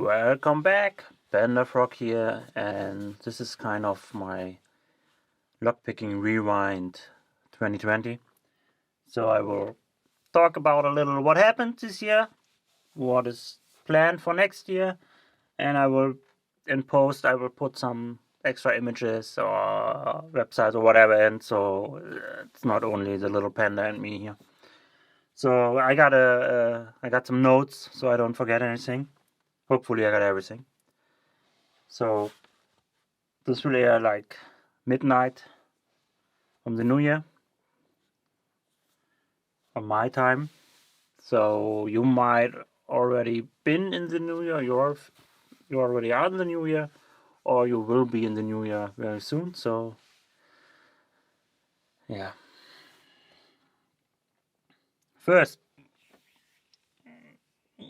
Welcome back, Panda-Frog here, and this is kind of my Lockpicking Rewind 2020. So I will talk about a little what happened this year, what is planned for next year, and in post I will put some extra images or websites or whatever in, so it's not only the little panda and me here. So I got some notes so I don't forget anything. Hopefully I got everything. So this will air like midnight on the New Year on my time. So you might already been in the New Year, you already are in the New Year, or you will be in the New Year very soon. So yeah. First,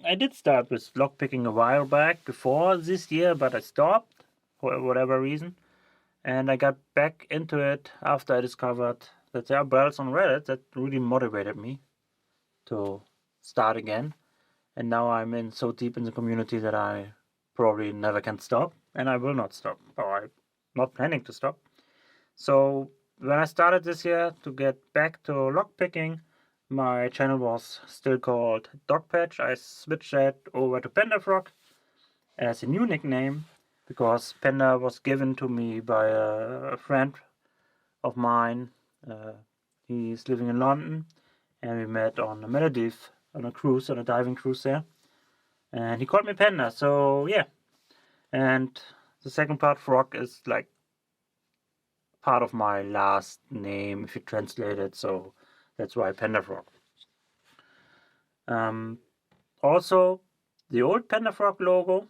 I did start with lockpicking a while back before this year, but I stopped for whatever reason. And I got back into it after I discovered that there are bells on Reddit that really motivated me to start again. And now I'm in so deep in the community that I probably never can stop, and I will not stop, or I'm not planning to stop. So when I started this year to get back to lockpicking, my channel was still called Dogpatch. I switched that over to Panda-Frog as a new nickname because Panda was given to me by a friend of mine. He's living in London, and we met on the Maldives on a cruise, on a diving cruise there. And he called me Panda, so yeah. And the second part, Frog, is like part of my last name if you translate it, so that's why Panda-Frog. Also, the old Panda-Frog logo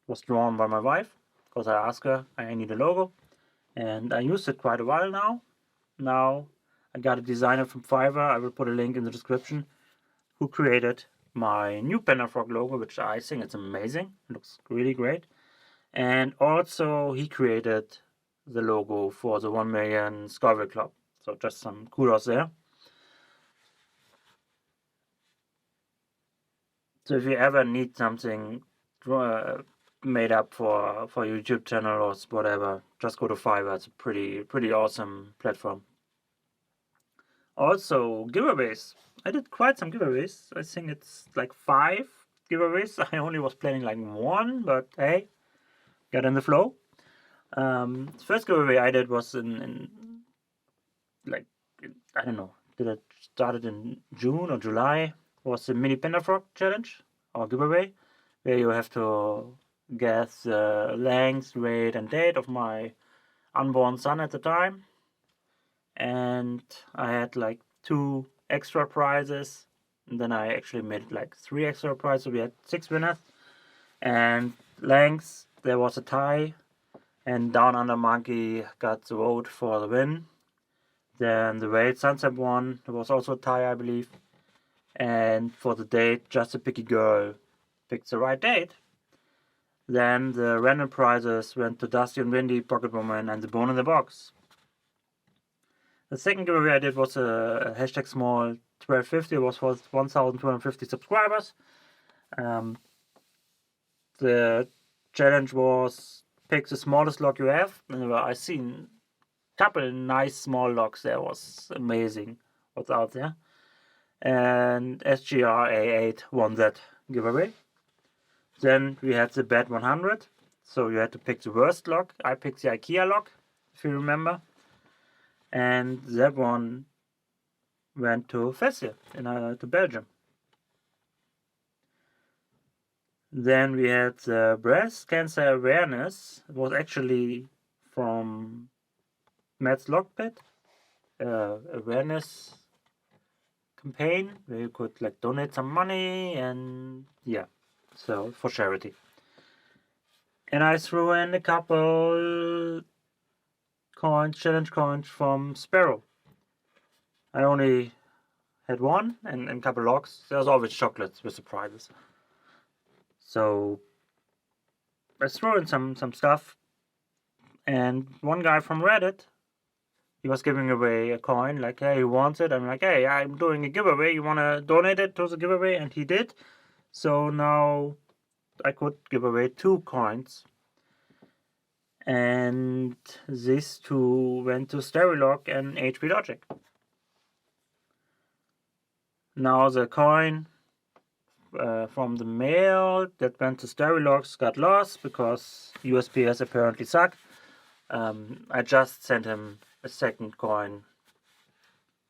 was drawn by my wife because I asked her I need a logo, and I used it quite a while now. Now I got a designer from Fiverr, I will put a link in the description, who created my new Panda-Frog logo, which I think it's amazing. It looks really great. And also he created the logo for the 1 million Scoville Club. So just some kudos there. So if you ever need something made up for YouTube channel or whatever, just go to Fiverr. It's a pretty awesome platform. Also, giveaways. I did quite some giveaways. I think it's like 5 giveaways. I only was planning like 1, but hey, got in the flow. The first giveaway I did was in I don't know, did it started in June or July? Was the mini Panda-Frog challenge or giveaway, where you have to guess the length, weight, and date of my unborn son at the time. And I had like 2 extra prizes, and then I actually made like 3 extra prizes, so we had 6 winners. And length, there was a tie, and Down Under Monkey got the vote for the win. Then the weight, Sunset won. There was also a tie, I believe. And for the date, Just a Picky Girl picked the right date. Then the random prizes went to Dusty and Windy, Pocket Woman, and the Bone in the Box. The second giveaway I did was a hashtag small 1250. It was for 1,250 subscribers. The challenge was pick the smallest log you have. And I seen a couple nice small logs there. It was amazing what's out there. And SGR-A8 won that giveaway. Then we had the Bad 100. So you had to pick the worst log. I picked the IKEA log, if you remember. And that one went to Festia to Belgium. Then we had the breast cancer awareness. It was actually from Matt's Lockpit awareness campaign where you could like donate some money, and yeah, so for charity. And I threw in a couple challenge coins from Sparrow. I only had 1 and a couple logs. There's always chocolates with the prizes. So I threw in some stuff, and one guy from Reddit, he was giving away a coin, like, hey, he wants it. I'm like, hey, I'm doing a giveaway, you want to donate it to the giveaway? And he did. So now I could give away 2 coins, and these 2 went to Stereolog and HP Logic. Now the coin from the mail that went to Stereologs got lost because USPS apparently suck. I just sent him a second coin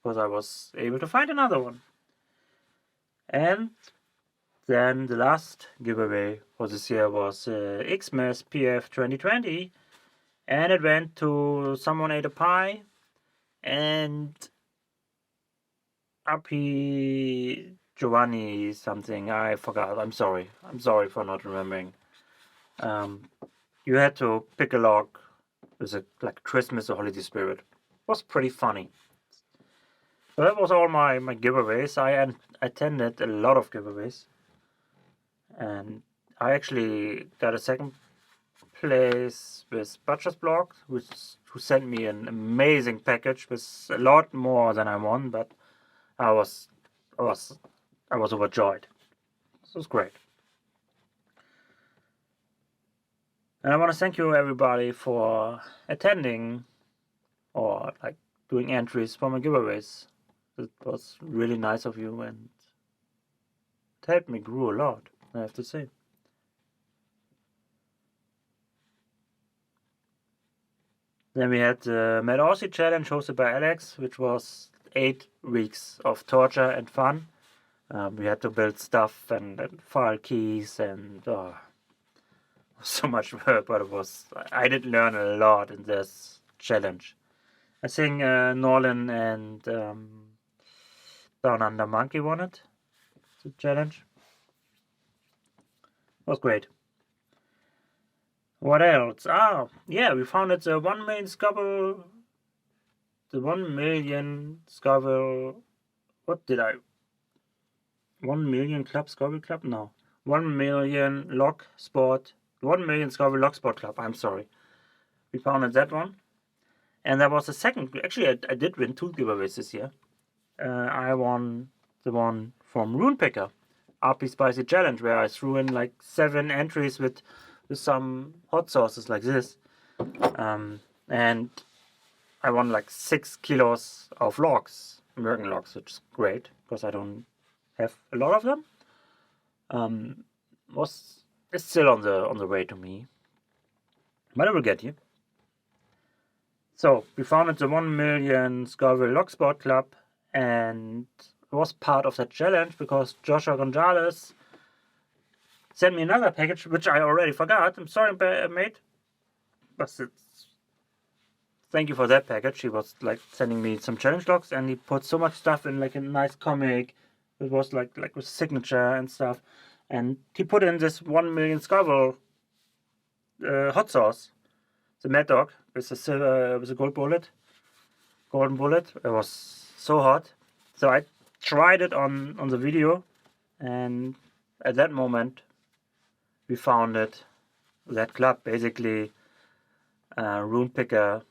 because I was able to find another one. And then the last giveaway for this year was Xmas PF 2020, and it went to Someone Ate a Pie and Happy Giovanni something. I forgot. I'm sorry. I'm sorry for not remembering. You had to pick a log with a like Christmas or holiday spirit. It was pretty funny. So that was all my giveaways. I attended a lot of giveaways, and I actually got a second place with Butcher's Blog, who sent me an amazing package with a lot more than I won, but I was overjoyed. This was great. And I want to thank you everybody for attending or like doing entries for my giveaways. It was really nice of you, and it helped me grow a lot, I have to say. Then we had the Mad Aussie Challenge hosted by Alex, which was 8 weeks of torture and fun. We had to build stuff and file keys and so much work, but I did learn a lot in this challenge. I think Nolan and Down Under Monkey won it, the challenge. It was great. What else? Yeah, we founded the 1 million Scoville. The 1 million Scoville. What did I? 1 million Club Scoville Club? No. 1 million Log Sport. 1 million Scoville Log Sport Club. I'm sorry. We founded that one. And there was a second. Actually, I did win 2 giveaways this year. I won the one from Rune Picker, RP Spicy Challenge, where I threw in like 7 entries with some hot sauces like this. And I won like 6 kilos of logs, American logs, which is great because I don't have a lot of them. It's still on the way to me, but it will get you. So we founded the 1 million Scoville Log Sport Club, and it was part of that challenge because Joshua Gonzalez sent me another package, which I already forgot. I'm sorry, mate. But thank you for that package. He was like sending me some challenge logs, and he put so much stuff in, like a nice comic. It was like with signature and stuff. And he put in this 1 million Scoville hot sauce, the Mad Dog with a golden bullet. It was so hot. So I tried it on the video, and at that moment we founded that club. Basically, Rune Picker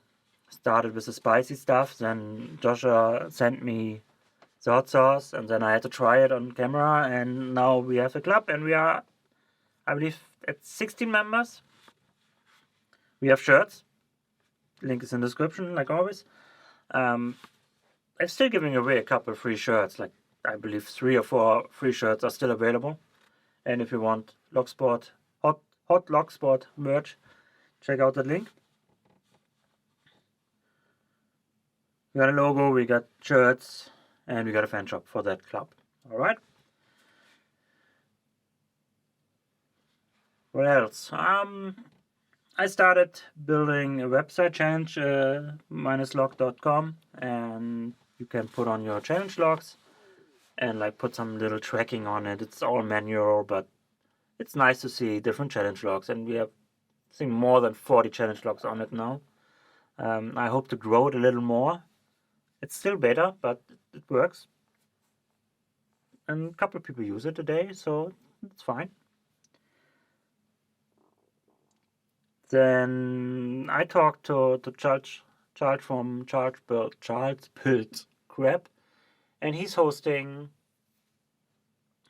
started with the spicy stuff, then Joshua sent me the hot sauce, and then I had to try it on camera, and now we have a club, and we are, I believe, at 16 members. We have shirts. Link is in the description, like always. I'm still giving away a couple of free shirts, like I believe 3 or 4 free shirts are still available. And if you want Logsport, hot Logsport merch, check out that link. We got a logo, we got shirts, and we got a fan shop for that club. Alright. What else? I started building a website, challenge-log.com, and you can put on your challenge logs and like put some little tracking on it. It's all manual, but it's nice to see different challenge logs, and we have, I think, more than 40 challenge logs on it now. I hope to grow it a little more. It's still beta, but it works. And a couple of people use it today, so it's fine. Then I talked to Charles from Charles Built Crap, and he's hosting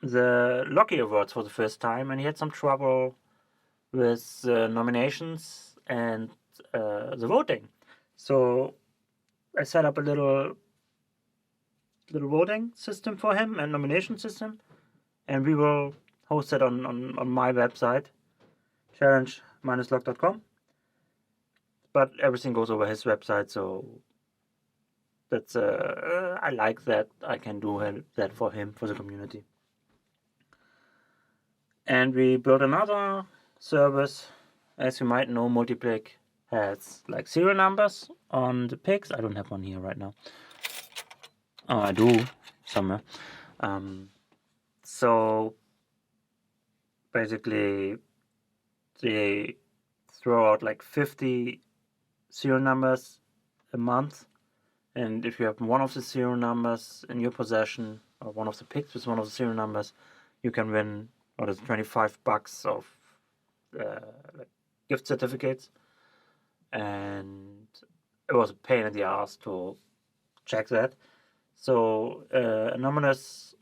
the Locky Awards for the first time, and he had some trouble with nominations and the voting. So I set up a little voting system for him and nomination system, and we will host it on my website, challenge-log.com. But everything goes over his website, so that's I like that I can do that for him, for the community. And we built another service. As you might know, Multipic has like serial numbers on the pics. I don't have one here right now. Oh, I do somewhere. So basically, they throw out like 50 serial numbers a month, and if you have one of the serial numbers in your possession, or one of the pics with one of the serial numbers, you can win what is $25 of like gift certificates. And it was a pain in the ass to check that. So an anonymous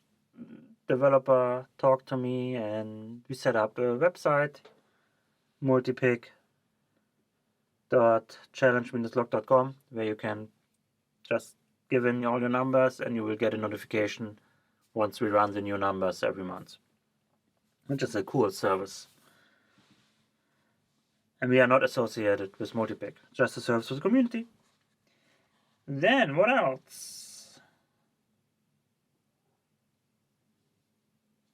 developer talked to me, and we set up a website, multipic.challenge-log.com, where you can just give in all your numbers and you will get a notification once we run the new numbers every month, which is a cool service. And we are not associated with Multipic, just a service for the community. Then, what else?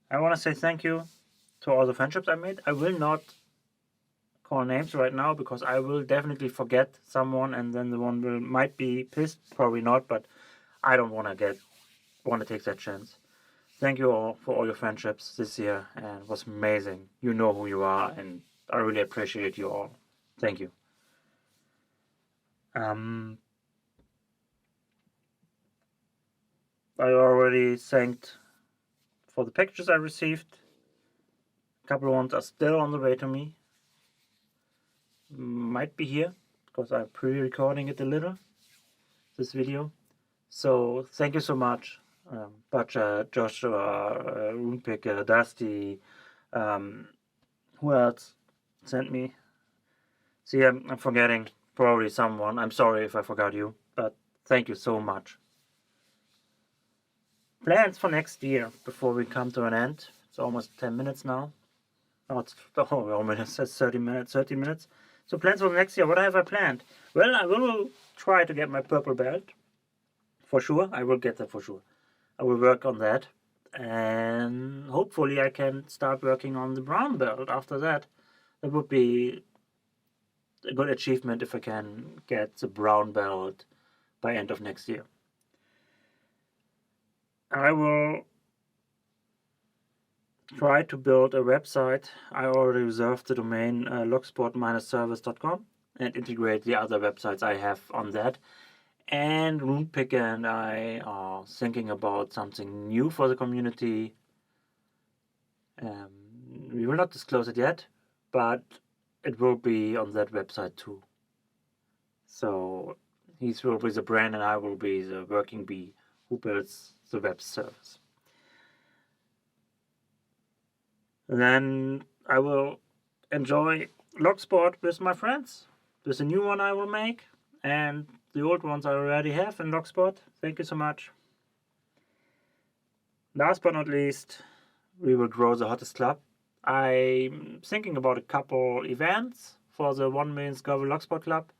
I want to say thank you to all the friendships I made. I will not call names right now because I will definitely forget someone, and then the one might be pissed. Probably not, but I don't want to take that chance. Thank you all for all your friendships this year, and it was amazing. You know who you are, and I really appreciate you all. Thank you. I already thanked for the packages I received. A couple of ones are still on the way to me. Might be here, because I'm pre-recording it a little, this video. So thank you so much, Butcher, Joshua, Runepicker, Dusty, who else sent me? See, I'm forgetting probably someone. I'm sorry if I forgot you, but thank you so much. Plans for next year before we come to an end. It's almost 10 minutes now. Almost 30 minutes, 13 minutes. So plans for next year. What have I planned? Well, I will try to get my purple belt. For sure. I will get that for sure. I will work on that. And hopefully I can start working on the brown belt after that. That would be a good achievement if I can get the brown belt by end of next year. I will try to build a website. I already reserved the domain logsport-service.com and integrate the other websites I have on that. And Runepicker and I are thinking about something new for the community. We will not disclose it yet, but it will be on that website too. So he will be the brand and I will be the working bee who builds the web service. Then I will enjoy Logsport with my friends. There's a new one I will make, and the old ones I already have in Logsport. Thank you so much. Last but not least, we will grow the hottest club. I'm thinking about a couple events for the 1 million Scoville Logsport Club,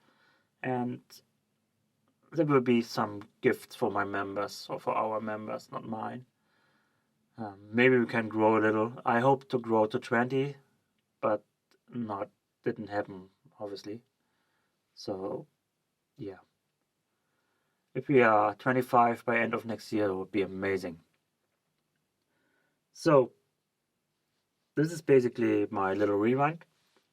and there will be some gifts for my members, or for our members, not mine. Maybe we can grow a little. I hope to grow to 20, but didn't happen, obviously. So, yeah. If we are 25 by end of next year, it would be amazing. So, this is basically my little rewind.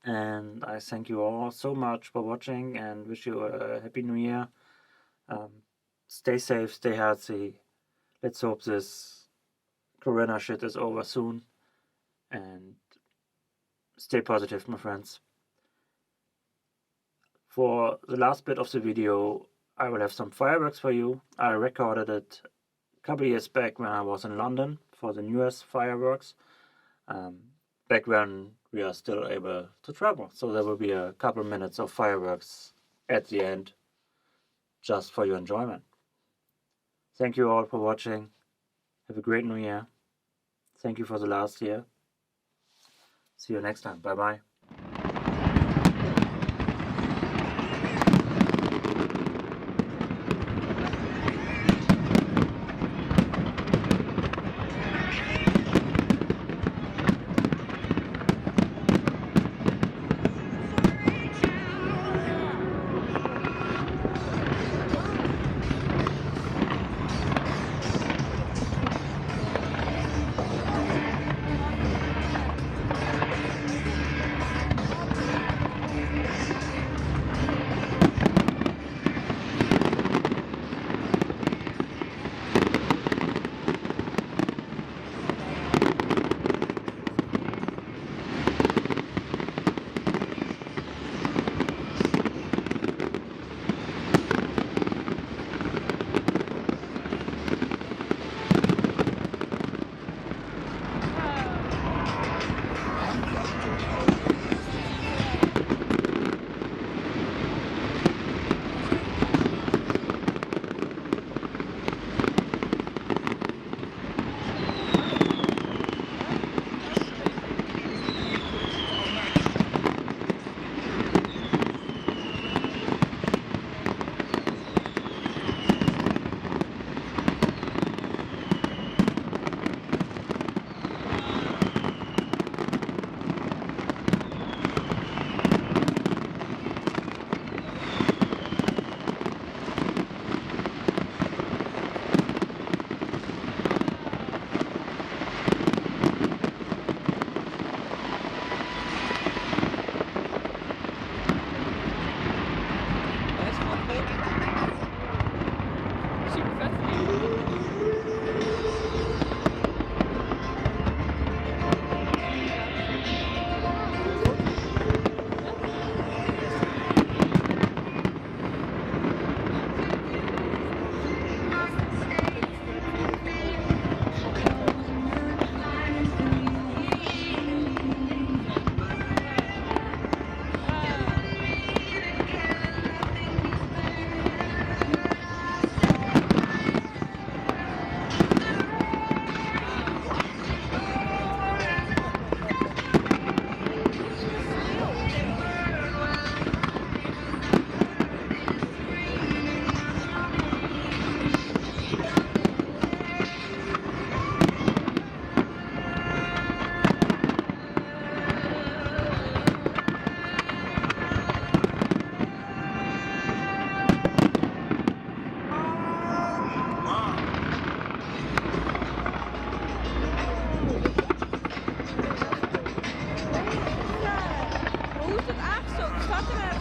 And I thank you all so much for watching and wish you a happy new year. Stay safe, stay healthy. Let's hope this corona shit is over soon. And stay positive, my friends. For the last bit of the video, I will have some fireworks for you. I recorded it a couple years back when I was in London for the newest fireworks, back when we are still able to travel. So there will be a couple minutes of fireworks at the end, just for your enjoyment. Thank you all for watching. Have a great new year. Thank you for the last year. See you next time. Bye bye.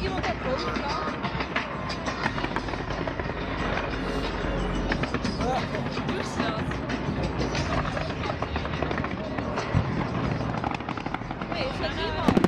Iemand op boven dan? Hoe is dat? Nee, is dat iemand?